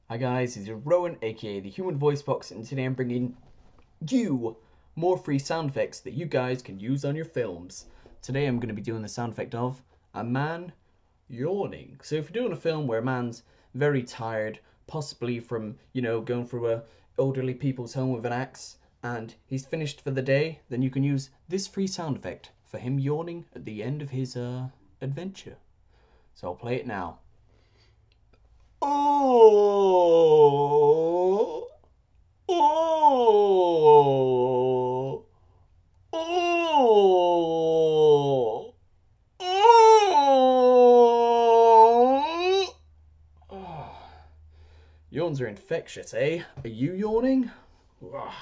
Hi guys, this is Rowan, aka the Human Voice Box, and today I'm bringing you more free sound effects that you guys can use on your films. Today I'm going to be doing the sound effect of a man yawning. So if you're doing a film where a man's very tired, possibly from, going through a elderly people's home with an axe, and he's finished for the day, then you can use this free sound effect for him yawning at the end of his adventure. So I'll play it now. Oh, oh, oh, oh. Yawns are infectious, eh? Are you yawning? Ugh.